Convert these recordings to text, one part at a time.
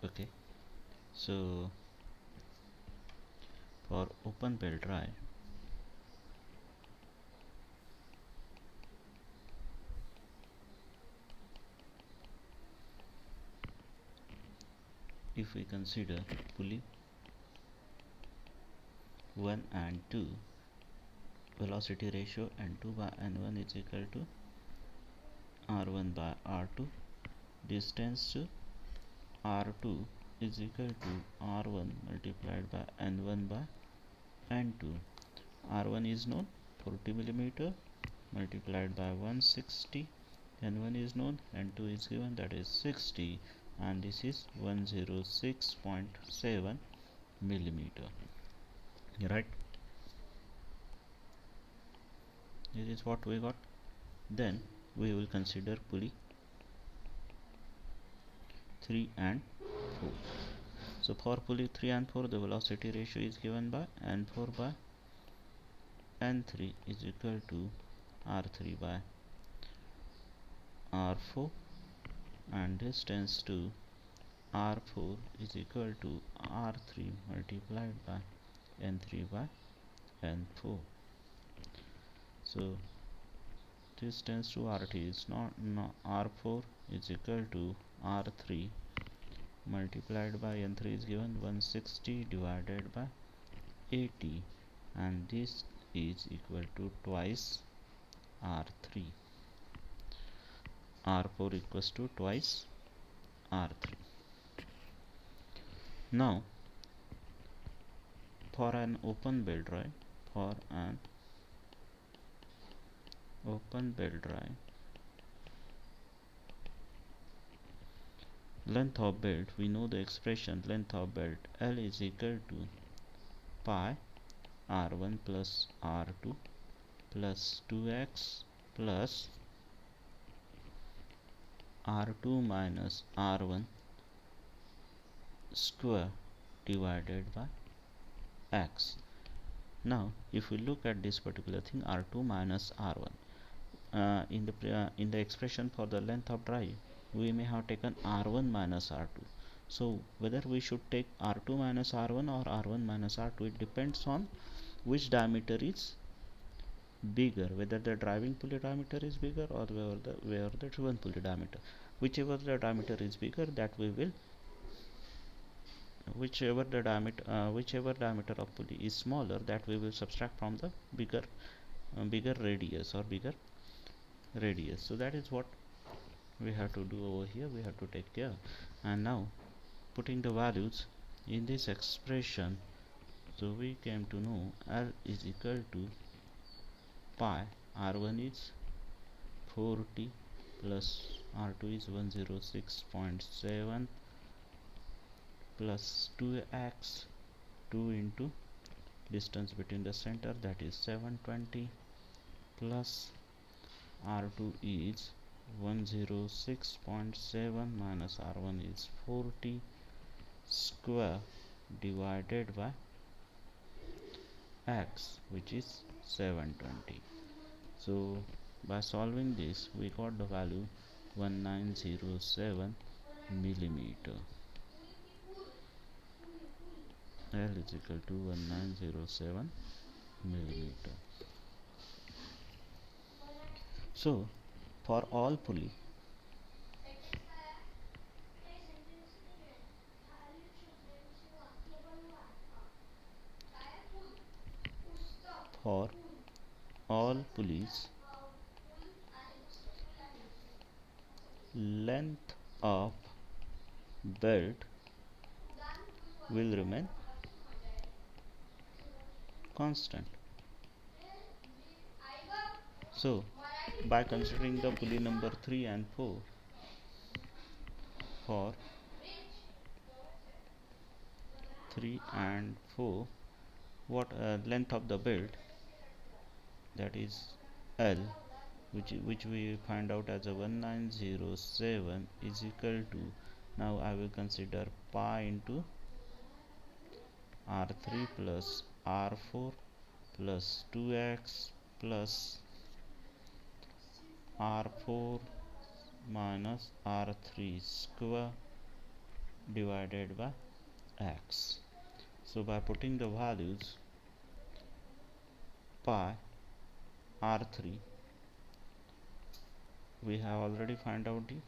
Okay, so for open belt drive, if we consider pulley 1 and 2, velocity ratio n2 by n1 is equal to r1 by r2, distance to r2 is equal to r1 multiplied by n1 by n2. R1 is known, 40 millimeter multiplied by 160, n1 is known, n2 is given, that is 60, and this is 106.7 millimeter, right? This is what we got. Then we will consider pulley 3 and 4. So for pulley 3 and 4, the velocity ratio is given by n4 by n3 is equal to r3 by r4, and distance to r4 is equal to r3 multiplied by n3 by n4. So distance to rt is not r4 is equal to r3 multiplied by n3 is given 160 divided by 80, and this is equal to twice r3. r4 equals to twice r3. Now for an open belt drive, length of belt, we know the expression length of belt L is equal to pi r1 plus r2 plus 2x plus r2 minus r1 square divided by x. Now if we look at this particular thing, r2 minus r1, in the expression for the length of drive, we may have taken r1 minus r2. So whether we should take r2 minus r1 or r1 minus r2, it depends on which diameter is bigger, whether the driving pulley diameter is bigger or where the driven pulley diameter. Whichever the diameter is bigger, that we will whichever diameter of pulley is smaller, that we will subtract from the bigger radius or bigger radius. So that is what we have to do over here. We have to take care. And now putting the values in this expression, so we came to know L is equal to pi, r1 is 40 plus r2 is 106.7 plus 2x, 2 into distance between the center, that is 720, plus r2 is 106.7 minus r1 is 40 square divided by x, which is 720. So by solving this, we got the value 1907 millimeter. L is equal to 1907 millimeter. So for all pulley, for all pulleys, length of belt will remain constant. So by considering the pulley number 3 and 4, for 3 and 4, what length of the belt, that is L, which we find out as a 1907 is equal to, now I will consider pi into r3 plus r4 plus 2x plus r4 minus r3 square divided by x. So by putting the values pi r3, we have already found out the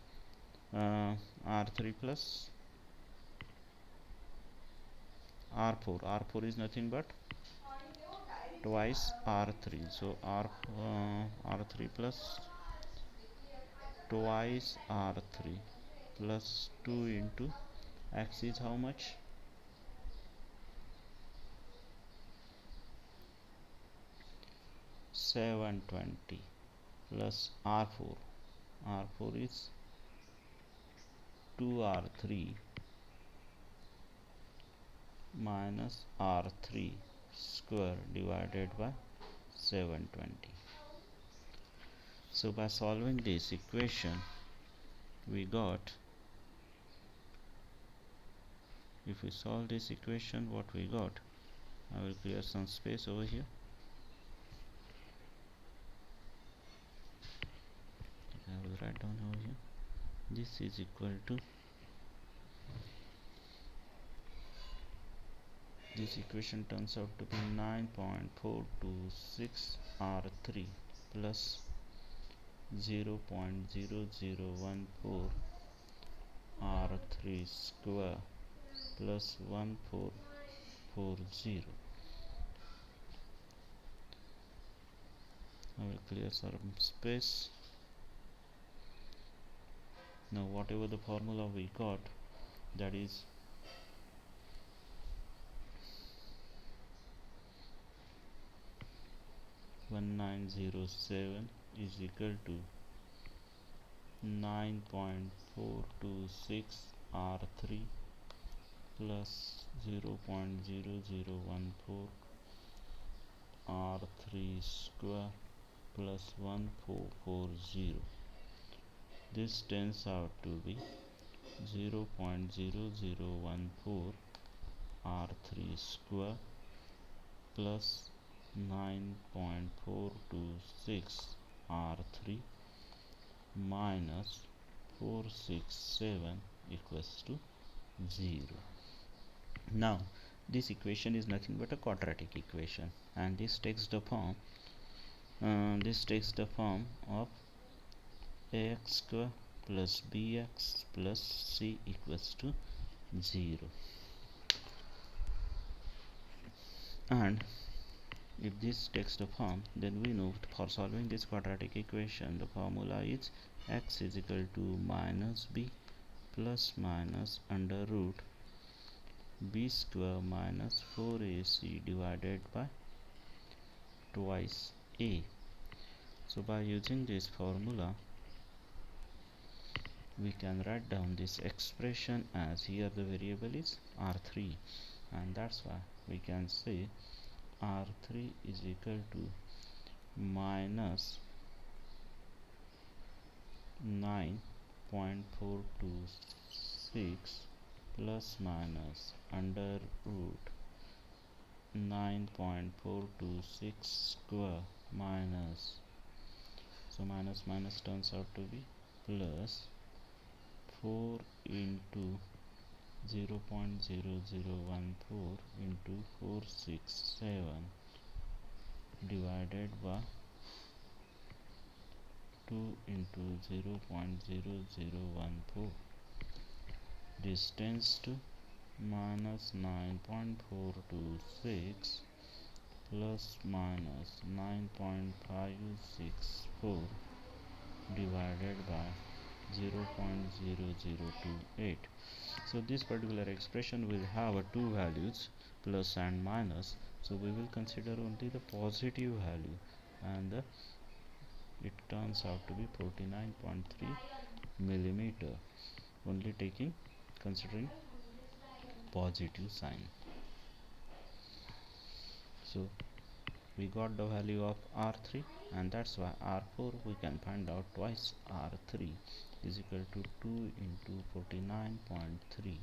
r3 plus r4 is nothing but twice r3, so r3 plus twice r3 plus 2 into x is how much? 720 plus r4 is 2r3 minus r3 square divided by 720. So by solving this equation, we got, if we solve this equation, what we got, I will clear some space over here. I will write down over here. This is equal to, this equation turns out to be 9.426 r3 plus 0.0014 r3 square plus 1440. I will clear some space. Now whatever the formula we got, that is 1907 is equal to 9.426 r3 plus 0.0014 r3 square plus 1440. This turns out to be 0.0014 r3 square plus 9.426 r3 minus 467 equals to 0. Now this equation is nothing but a quadratic equation, and this takes the form of ax square plus bx plus c equals to 0. And if this takes the form, then we know for solving this quadratic equation, the formula is x is equal to minus b plus minus under root b square minus 4ac divided by twice a. So by using this formula, we can write down this expression as, here the variable is r3, and that's why we can say r3 is equal to minus 9.426 plus minus under root 9.426 square minus, so minus minus turns out to be plus 4 into 0.0014 into 467 divided by 2 into 0.0014. This tends to minus 9.426 plus minus 9.564 divided by 0.0028. So this particular expression will have two values, plus and minus, so we will consider only the positive value, and it turns out to be 49.3 millimeter, only considering positive sign. So we got the value of r3, and that's why r4 we can find out twice r3 is equal to 2 into 49.3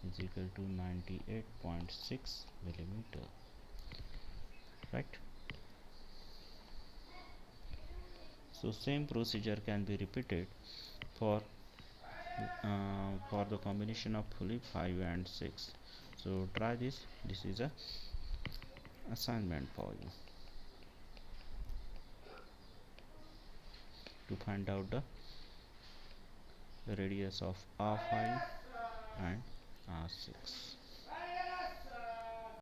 is equal to 98.6 millimeter, right? So same procedure can be repeated for for the combination of fully 5 and 6. So try this is a assignment for you to find out the radius of R5 and R6.